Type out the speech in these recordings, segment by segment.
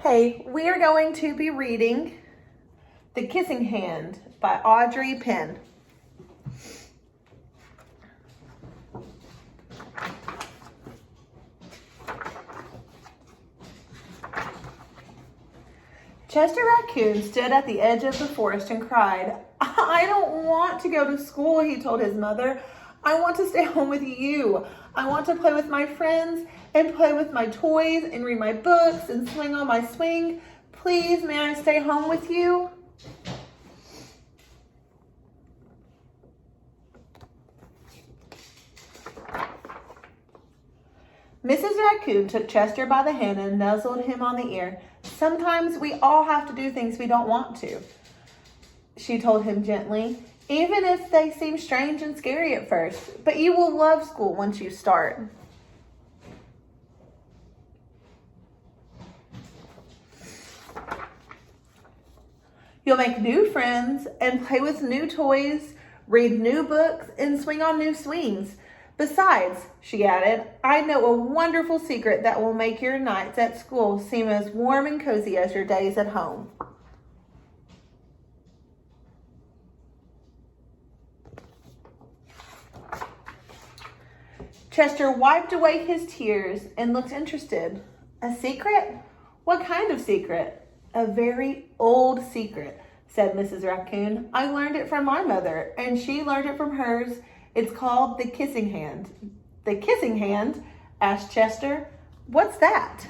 Hey, we are going to be reading The Kissing Hand by Audrey Penn. Chester Raccoon stood at the edge of the forest and cried. "I don't want to go to school," he told his mother. "I want to stay home with you. I want to play with my friends and play with my toys and read my books and swing on my swing. Please, may I stay home with you?" Mrs. Raccoon took Chester by the hand and nuzzled him on the ear. "Sometimes we all have to do things we don't want to," she told him gently, "even if they seem strange and scary at first. But you will love school once you start." "You'll make new friends and play with new toys, read new books, and swing on new swings. Besides," she added, "I know a wonderful secret that will make your nights at school seem as warm and cozy as your days at home." Chester wiped away his tears and looked interested. "A secret? What kind of secret?" "A very old secret," said Mrs. Raccoon. "I learned it from my mother, and she learned it from hers. It's called the kissing hand." "The kissing hand?" asked Chester. "What's that?"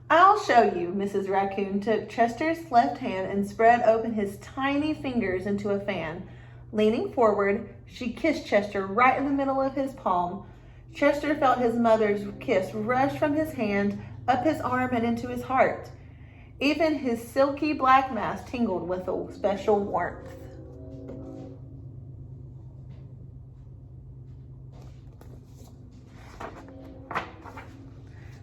"I'll show you." Mrs. Raccoon took Chester's left hand and spread open his tiny fingers into a fan. Leaning forward, she kissed Chester right in the middle of his palm. Chester felt his mother's kiss rush from his hand, up his arm, and into his heart. Even his silky black mask tingled with a special warmth.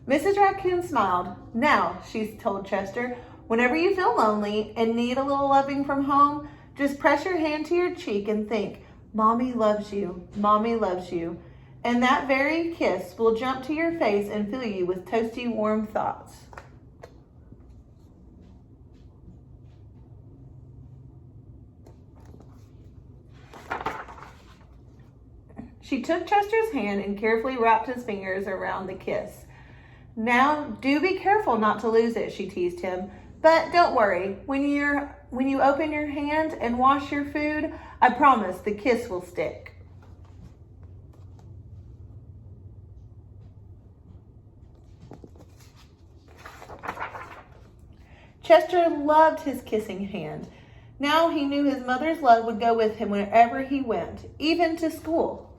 Mrs. Raccoon smiled. "Now," she told Chester, "whenever you feel lonely and need a little loving from home, just press your hand to your cheek and think, 'Mommy loves you, Mommy loves you.' And that very kiss will jump to your face and fill you with toasty, warm thoughts." She took Chester's hand and carefully wrapped his fingers around the kiss. "Now, do be careful not to lose it," she teased him. "But don't worry, when you open your hand and wash your food, I promise the kiss will stick." Chester loved his kissing hand. Now he knew his mother's love would go with him wherever he went, even to school.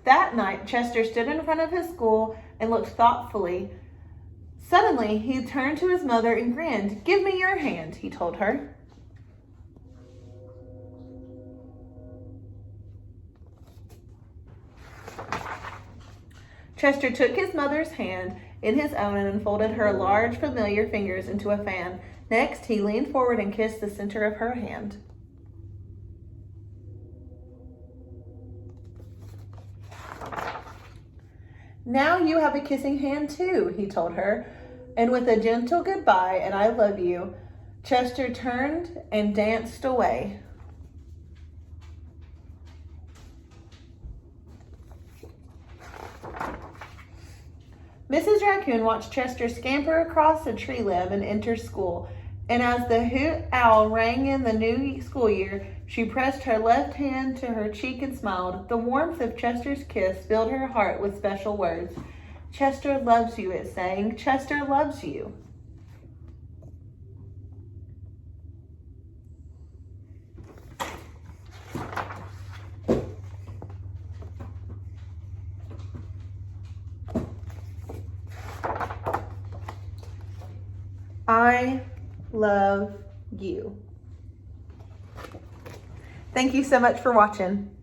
That night, Chester stood in front of his school and looked thoughtfully. Suddenly, he turned to his mother and grinned. "Give me your hand," he told her. Chester took his mother's hand in his own and unfolded her large, familiar fingers into a fan. Next, he leaned forward and kissed the center of her hand. "Now you have a kissing hand too," he told her. And with a gentle goodbye and "I love you," Chester turned and danced away. Mrs. Raccoon watched Chester scamper across a tree limb and enter school. And as the hoot owl rang in the new school year, she pressed her left hand to her cheek and smiled. The warmth of Chester's kiss filled her heart with special words. "Chester loves you," it sang. "Chester loves you." I love you. Thank you so much for watching.